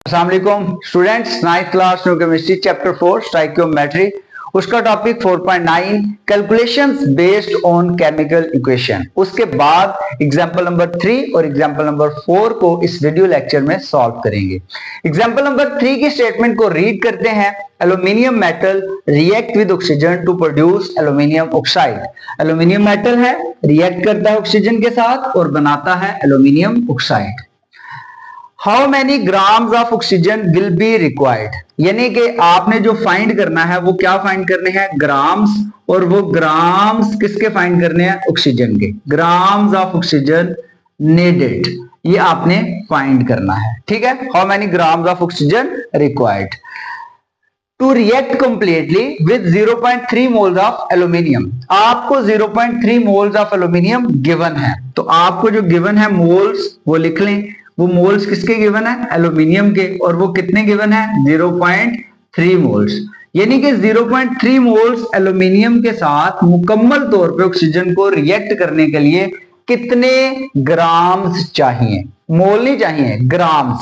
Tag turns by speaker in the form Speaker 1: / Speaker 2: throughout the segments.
Speaker 1: अस्सलाम वालेकुम students, 9th class new chemistry chapter 4 stoichiometry, उसका topic 4.9 calculations based on chemical equation. उसके बाद एग्जांपल नंबर 3 और एग्जांपल नंबर 4 को इस वीडियो लेक्चर में सॉल्व करेंगे। एग्जांपल नंबर 3 की स्टेटमेंट को रीड करते हैं। Aluminium metal react with oxygen to produce aluminium oxide. Aluminium metal है, रिएक्ट करता है ऑक्सीजन के साथ और बनाता है aluminium oxide. How many grams of oxygen will be required, यानी कि आपने जो फाइंड करना है वो क्या फाइंड करने हैं, ग्राम्स, और वो ग्राम्स किसके फाइंड करने हैं, ऑक्सीजन के। ग्राम्स ऑफ ऑक्सीजन नीडेड, ये आपने फाइंड करना है। ठीक है, how many grams of oxygen required to react completely with 0.3 moles of aluminium. आपको 0.3 मोल्स ऑफ एल्यूमिनियम गिवन है, तो आपको जो गिवन है मोल्स वो लिख लें। वो मोल्स किसके गिवन है, एल्यूमिनियम के, और वो कितने गिवन है, 0.3 मोल्स। यानी कि 0.3 मोल्स एल्यूमिनियम के साथ मुकम्मल तौर पे ऑक्सीजन को रिएक्ट करने के लिए कितने ग्राम्स चाहिए, मोल नहीं चाहिए, ग्राम्स।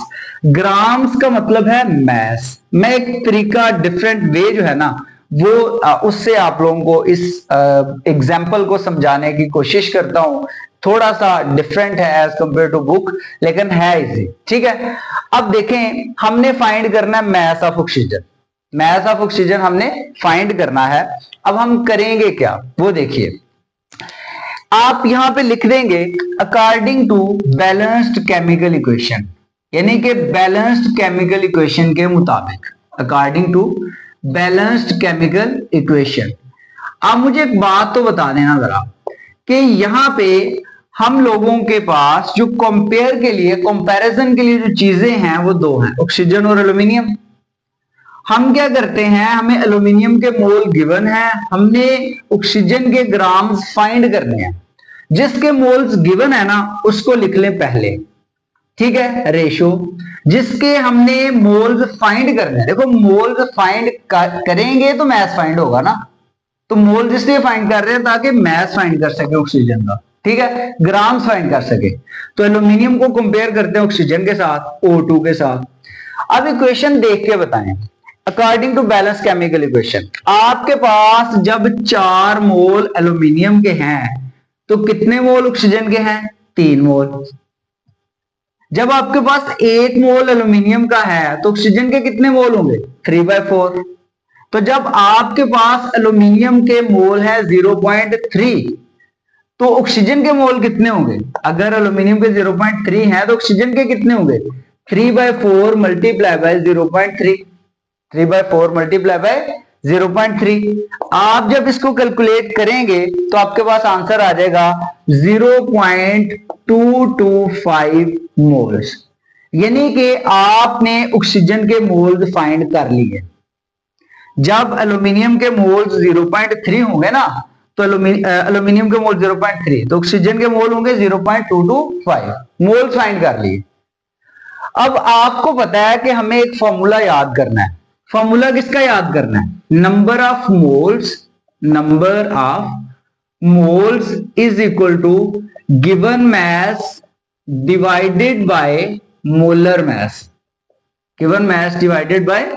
Speaker 1: ग्राम्स का मतलब है मैस। मैं एक तरीका डिफरेंट वे जो है ना वो उससे आप लोगों को इस एग्जाम्पल को समझाने की कोशिश करता हूं। थोड़ा सा डिफरेंट है एज कंपेयर टू बुक, लेकिन है इजी। ठीक है, अब देखें, हमने फाइंड करना है mass of oxygen. Mass of oxygen हमने फाइंड करना है। अब हम करेंगे क्या, वो देखिए। आप यहां पे लिख देंगे according to balanced chemical equation, यानी कि बैलेंस्ड केमिकल इक्वेशन के मुताबिक, according to balanced chemical equation. आप मुझे एक बात तो बता देना जरा कि यहां पे हम लोगों के पास जो कंपेयर के लिए, कंपैरिजन के लिए जो चीजें हैं वो दो हैं, ऑक्सीजन और एल्यूमिनियम। हम क्या करते हैं, हमें एल्यूमिनियम के मोल गिवन है, हमने ऑक्सीजन के ग्राम्स फाइंड करने हैं। जिसके मोल्स गिवन है ना उसको लिख लें पहले, ठीक है, रेशो। जिसके हमने मोल्स फाइंड करने हैं, देखो मोल्स फाइंड करेंगे तो मैस फाइंड होगा ना, तो मोल इसलिए फाइंड कर रहे हैं ताकि मैस फाइंड कर सके ऑक्सीजन का, ठीक है, ग्राम्स फाइंड कर सके। तो एल्यूमिनियम को कंपेयर करते हैं ऑक्सीजन के साथ, O2 के साथ। अब इक्वेशन देख के बताएं, according to balance chemical equation, आपके पास जब 4 मोल एल्यूमिनियम के हैं तो कितने मोल ऑक्सीजन के हैं, 3 मोल। जब आपके पास 1 मोल एल्यूमिनियम का है तो ऑक्सीजन के कितने मोल होंगे, 3/4। तो जब आपके पास एल्यूमिनियम के मोल है 0.3 तो ऑक्सीजन के मोल कितने होंगे, अगर एल्यूमिनियम के 0.3 है तो ऑक्सीजन के कितने होंगे, 3/4 मल्टीप्लाई बाय 0.3, 3/4 मल्टीप्लाई बाय 0.3। आप जब इसको कैलकुलेट करेंगे तो आपके पास आंसर आ जाएगा 0.225 मोल्स, यानी कि आपने ऑक्सीजन के मोल्स फाइंड कर लिए। जब एल्यूमिनियम के मोल्स 0.3 होंगे ना, तो एल्यूमिनियम के मोल 0.3 तो ऑक्सीजन के मोल होंगे 0.225 मोल्स फाइंड कर लिए। अब आपको पता है कि हमें एक फॉर्मूला याद करना है। फॉर्मूला किसका याद करना है, number of moles, number of moles is equal to given mass divided by molar mass, given mass divided by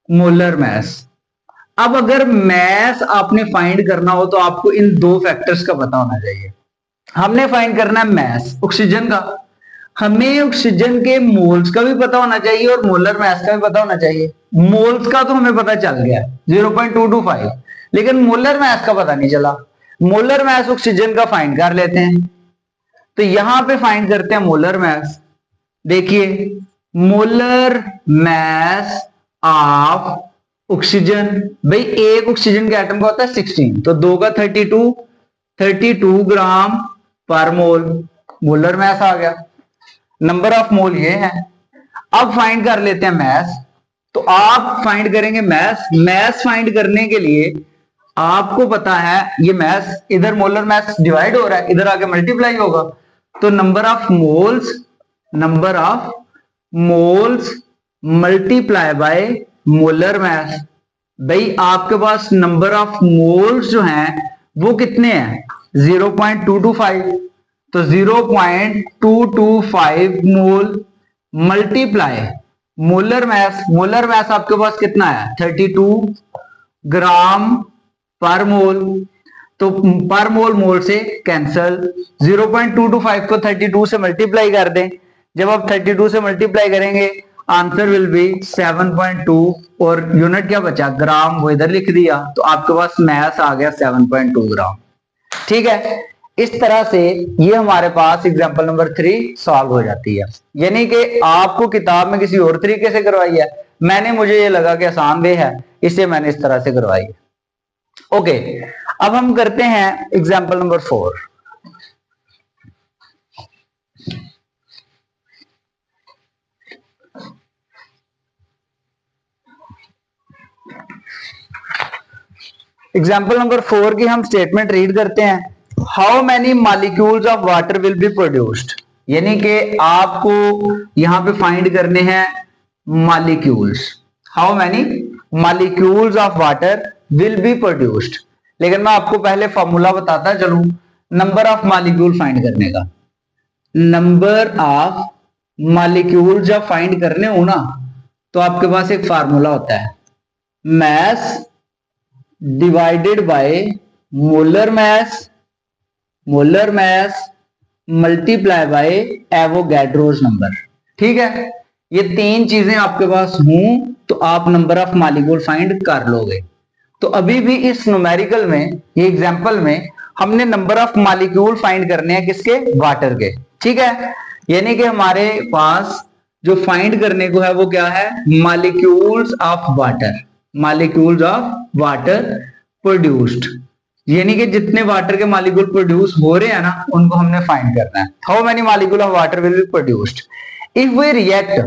Speaker 1: molar mass. अब अगर मैस आपने फाइंड करना हो तो आपको इन दो फैक्टर्स का पता होना चाहिए। हमने फाइंड करना है मैस ऑक्सीजन का, हमें ऑक्सीजन के मोल्स का भी पता होना चाहिए और मोलर मैस का भी पता होना चाहिए। मोल्स का तो हमें पता चल गया 0.225, लेकिन मोलर मैस का पता नहीं चला। मोलर मैस ऑक्सीजन का फाइंड कर लेते हैं, तो यहां पे फाइंड करते हैं मोलर मैस। देखिए, मोलर मैस ऑफ ऑक्सीजन, भाई एक ऑक्सीजन के एटम का होता है 16, तो 2 का 32 ग्राम पर मोल, मोलर मैस आ गया। नंबर ऑफ मोल ये है। अब फाइंड कर लेते हैं मैस, तो आप फाइंड करेंगे मैस। मैस फाइंड करने के लिए आपको पता है ये मैस, इधर मोलर मैस डिवाइड हो रहा है, इधर आके मल्टीप्लाई होगा, तो number of moles, number of moles multiply by molar mess. भाई आपके पास नंबर ऑफ मोल्स जो हैं वो कितने हैं, 0.225, तो 0.225 मोल मल्टीप्लाई मोलर मैस आपके पास कितना है 32 ग्राम पर मोल। तो पर मोल से कैंसल, 0.225 को 32 से मल्टीप्लाई कर दें। जब आप 32 से मल्टीप्लाई करेंगे आंसर विल बी 7.2 और यूनिट क्या बचा ग्राम, वो इधर लिख दिया, तो आपके पास मैस आ गया 7.2 ग्राम। ठीक है, इस तरह से ये हमारे पास एग्जांपल नंबर 3 सॉल्व हो जाती है। यानी कि आपको किताब में किसी और तरीके से करवाई है, मुझे ये लगा कि आसान वे है, इससे मैंने इस तरह से करवाई है। ओके, अब हम करते हैं एग्जांपल नंबर 4। एग्जाम्पल नंबर 4 की हम स्टेटमेंट रीड करते हैं। How many molecules of water will be produced, यानी कि आपको यहां पे फाइंड करने हैं molecules. How many molecules of water will be produced, लेकिन मैं आपको पहले फॉर्मूला बताता चलूं नंबर ऑफ मॉलिक्यूल फाइंड करने का। नंबर ऑफ मॉलिक्यूल जब फाइंड करने हो ना, तो आपके पास एक फार्मूला होता है, mess divided by molar mess multiply by Avogadro's number. ठीक है, ये तीन चीजें आपके पास हों तो आप नंबर ऑफ मॉलिक्यूल फाइंड कर लोगे। तो अभी भी इस न्यूमेरिकल में, ये एग्जांपल में हमने नंबर ऑफ मॉलिक्यूल फाइंड करने हैं किसके, वाटर के। ठीक है, यानी कि हमारे पास जो फाइंड करने को है वो क्या है, molecules of water, molecules of water produced, यानी कि जितने वाटर के मॉलिक्यूल प्रोड्यूस हो रहे हैं ना उनको हमने फाइंड करना है। How many molecule of water will be produced if we react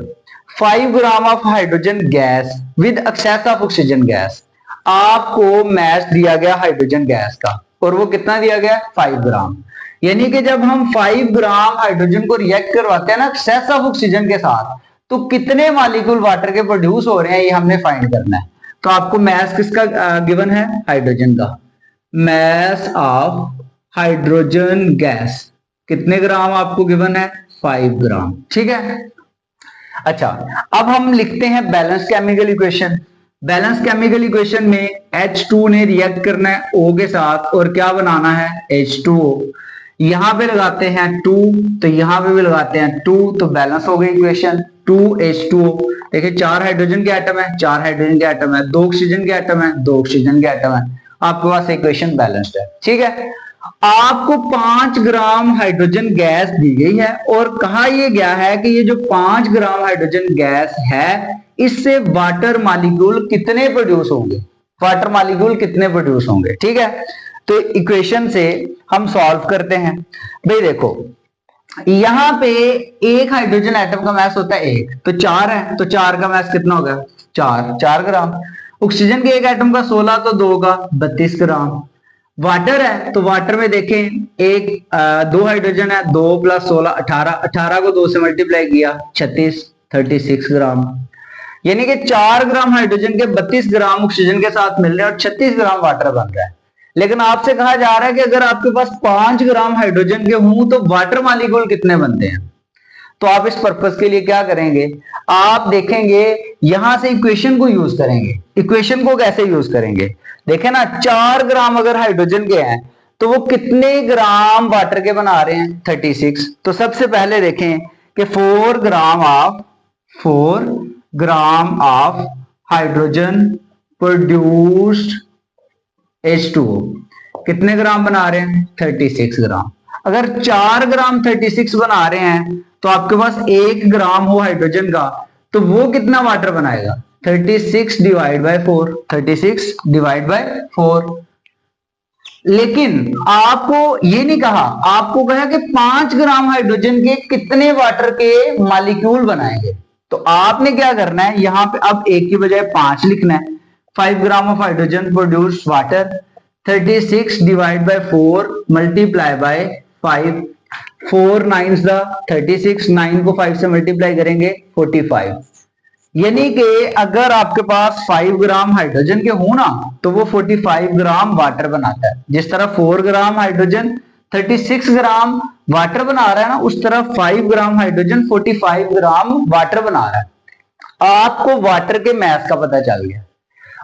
Speaker 1: 5 gram of hydrogen gas with excess of oxygen gas. आपको मैस दिया गया हाइड्रोजन गैस का और वो कितना दिया गया 5 ग्राम, यानी कि जब हम 5 ग्राम हाइड्रोजन को रिएक्ट करवाते हैं ना एक्सेस ऑफ ऑक्सीजन के साथ, तो कितने मॉलिक्यूल वाटर के प्रोड्यूस हो रहे हैं ये हमने फाइंड करना है। तो आपको मैस किसका गिवन है, हाइड्रोजन का। मैस ऑफ हाइड्रोजन गैस कितने ग्राम आपको गिवन है, 5 ग्राम। ठीक है, अच्छा अब हम लिखते हैं balance chemical equation. Balance chemical equation में H2 ने रिएक्ट करना है O के साथ और क्या बनाना है H2O। यहां पे लगाते हैं 2 तो यहां पे भी लगाते हैं 2, तो बैलेंस हो गई इक्वेशन 2H2O। देखिए 4 हाइड्रोजन के एटम है, 4 हाइड्रोजन के एटम है, 2 ऑक्सीजन के एटम है, 2 ऑक्सीजन के एटम है, आपके पास इक्वेशन बैलेंस्ड है। ठीक है, आपको 5 ग्राम हाइड्रोजन गैस दी गई है और कहा यह गया है कि ये जो 5 ग्राम हाइड्रोजन गैस है इससे वाटर मॉलिक्यूल कितने प्रोड्यूस होंगे, वाटर मॉलिक्यूल कितने प्रोड्यूस होंगे। ठीक है, तो इक्वेशन से हम सॉल्व करते हैं। भाई देखो यहां पे एक हाइड्रोजन एटम का मास होता है 1, तो 4 है, तो 4 का मास कितना होगा 4 ग्राम। ऑक्सीजन के एक एटम का 16 तो 2 का 32 ग्राम। वाटर है तो वाटर में देखें एक 2 हाइड्रोजन है, 2 + 16 18, 18 को 2 से मल्टीप्लाई किया 36 ग्राम। यानी कि 4 ग्राम हाइड्रोजन के 32 ग्राम ऑक्सीजन के साथ मिल रहे हैं और 36 ग्राम वाटर बन रहा है। लेकिन आपसे कहा जा रहा है कि अगर आपके पास 5 ग्राम हाइड्रोजन के हों तो वाटर मॉलिक्यूल कितने बनते हैं। तो आप इस पर्पस के लिए क्या करेंगे, आप देखेंगे यहां से इक्वेशन को यूज करेंगे। इक्वेशन को कैसे यूज करेंगे, देखें ना 4 ग्राम अगर हाइड्रोजन के हैं तो वो कितने ग्राम वाटर के बना रहे हैं 36। तो सबसे पहले देखें कि 4 ग्राम ऑफ हाइड्रोजन प्रोड्यूस्ड H2O कितने ग्राम बना रहे हैं 36 ग्राम। अगर 4 ग्राम 36 बना रहे हैं तो आपके पास 1 ग्राम हो हाइड्रोजन का तो वो कितना वाटर बनाएगा 36 डिवाइड बाय 4, 36 डिवाइड बाय 4। लेकिन आपको ये नहीं कहा, आपको कहा कि 5 ग्राम हाइड्रोजन के कितने वाटर के मॉलिक्यूल बनाएंगे। तो आपने क्या करना है, यहां पे अब 1 की बजाय 5 लिखना है। 5 gram of hydrogen produce water, 36 divide by 4 multiply by 5, 4 9 36, 9 को 5 से मल्टीप्लाई करेंगे 45। यानी कि अगर आपके पास 5 ग्राम हाइड्रोजन के हो ना तो वो 45 ग्राम वाटर बनाता है। जिस तरह 4 ग्राम हाइड्रोजन 36 ग्राम वाटर बना रहा है ना, उस तरह 5 ग्राम हाइड्रोजन 45 ग्राम वाटर बना रहा है। आपको वाटर के मास का पता चल गया।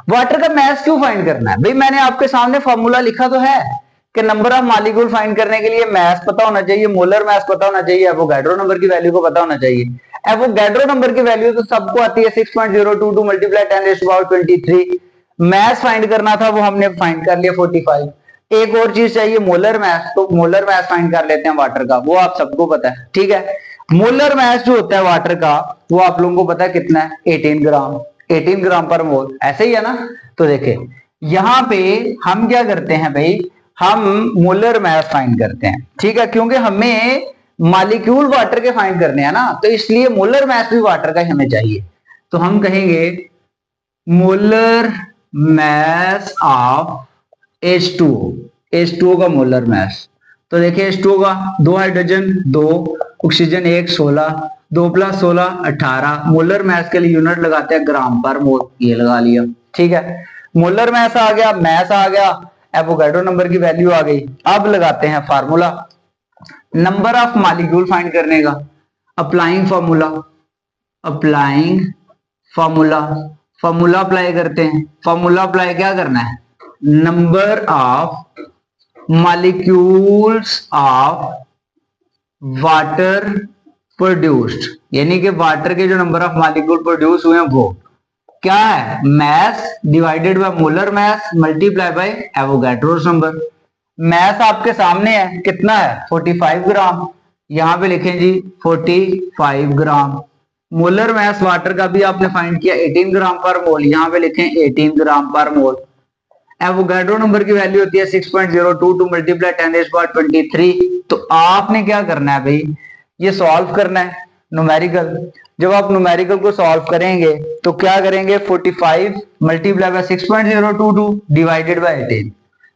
Speaker 1: वाटर का मास क्यों फाइंड करना है भाई? मैंने आपके सामने फॉर्मूला लिखा तो है कि नंबर ऑफ मॉलिक्यूल फाइंड करने के लिए मास पता होना चाहिए, मोलर मास पता होना चाहिए, एवोगाड्रो नंबर की वैल्यू को पता होना चाहिए। एवोगाड्रो नंबर की वैल्यू तो सबको आती है 6.022 मल्टीप्लाई 10⁻23। मास फाइंड करना था वो हमने फाइंड कर लिया 45। एक और चीज चाहिए मोलर मास, तो मोलर मास फाइंड कर लेते हैं वाटर का, वो आप सबको पता है, ठीक है। मोलर मास जो होता है वाटर का वो आप लोगों को पता है कितना है, 18 ग्राम, 18 ग्राम पर मोल, ऐसे ही है ना। तो देखें यहां पे हम क्या करते हैं भाई, हम मोलर मास फाइंड करते हैं, ठीक है, क्योंकि हमें मॉलिक्यूल वाटर के फाइंड करने हैं ना, तो इसलिए मोलर मास भी वाटर का ही हमें चाहिए। तो हम कहेंगे molar mass of H2O, H2O का मोलर मास। तो देखिए H2O का 2 हाइड्रोजन 2 ऑक्सीजन 1 16, 2 + 16 18। मोलर मास के लिए यूनिट लगाते हैं ग्राम पर मोल, ये लगा लिया, ठीक है। मोलर मास आ गया, मास आ गया, एवोगाड्रो नंबर की वैल्यू आ गई। अब लगाते हैं formula number of molecule find करने का। Applying formula, applying formula, formula apply करते हैं। फार्मूला अप्लाई क्या करना है, number of molecules of water produced, यानी कि वाटर के जो नंबर ऑफ मॉलिक्यूल प्रोड्यूस हुए हैं वो क्या है, mass divided by molar mass multiply by Avogadro's number. Mass आपके सामने है, कितना है 45 ग्राम, यहां पे लिखें जी 45 ग्राम। मोलर मास वाटर का भी आपने फाइंड किया 18 ग्राम पर मोल, यहां पे लिखें 18 ग्राम पर मोल। एवोगाड्रो नंबर की वैल्यू होती है 6.022 मल्टीप्लाई 10⁻23। तो आपने क्या करना है भाई, ये सॉल्व करना है न्यूमेरिकल। जब आप न्यूमेरिकल को सॉल्व करेंगे तो क्या करेंगे, 45 multiply by 6.022 divided by 18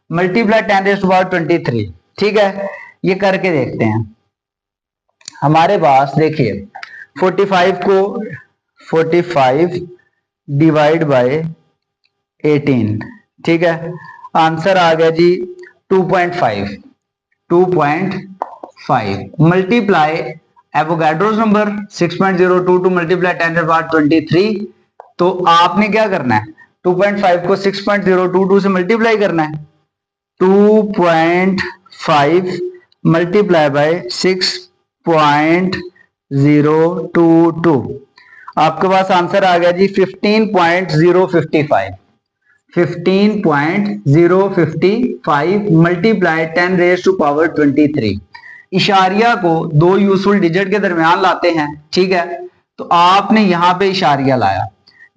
Speaker 1: multiply 10⁻23, ठीक है। ये करके देखते हैं। हमारे पास देखिए 45 डिवाइड बाय 18, ठीक है, आंसर आ गया जी 2.5 मल्टीप्लाई एवोगाड्रोस नंबर 6.022 मल्टीप्लाई 10⁻23। तो आपने क्या करना है, 2.5 को 6.022 से मल्टीप्लाई करना है। 2.5 मल्टीप्लाई बाय 6.022, आपके पास आंसर आ गया जी 15.055। 15.055 मल्टीप्लाई 10⁻23। इशारिया को दो यूजफुल डिजिट के दरमियान लाते हैं, ठीक है। तो आपने यहां पे इशारिया लाया,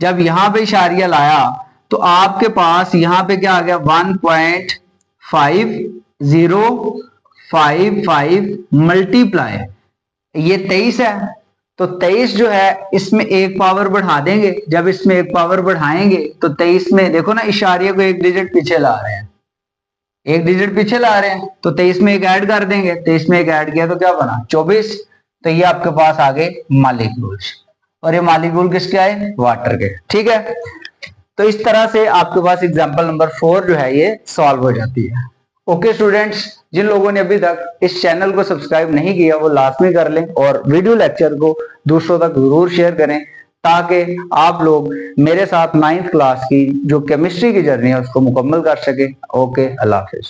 Speaker 1: जब यहां पे इशारिया लाया तो आपके पास यहां पे क्या आ गया 1.5055 मल्टीप्लाई, ये 23 है, तो 23 जो है इसमें एक पावर बढ़ा देंगे। जब इसमें एक पावर बढ़ाएंगे तो 23 में देखो ना इशारिया को एक डिजिट पीछे ला रहे हैं, एक डिजिट पीछे ला रहे हैं, तो 23 में एक ऐड कर देंगे। 23 में एक ऐड किया तो क्या बना 24। तो ये आपके पास आ गए मॉलिक्यूल्स, और ये मॉलिक्यूल किसके आए, वाटर के, ठीक है। तो इस तरह से आपके पास एग्जांपल नंबर 4 जो है ये सॉल्व हो जाती है। ओके स्टूडेंट्स, जिन लोगों ने अभी तक इस चैनल को सब्सक्राइब नहीं किया वो लाजमी कर लें, और वीडियो लेक्चर को दूसरों तक जरूर शेयर करें ताकि आप लोग मेरे साथ 9th क्लास की जो केमिस्ट्री की जर्नी है उसको मुकम्मल कर सके। ओके, अल्लाह हाफिज।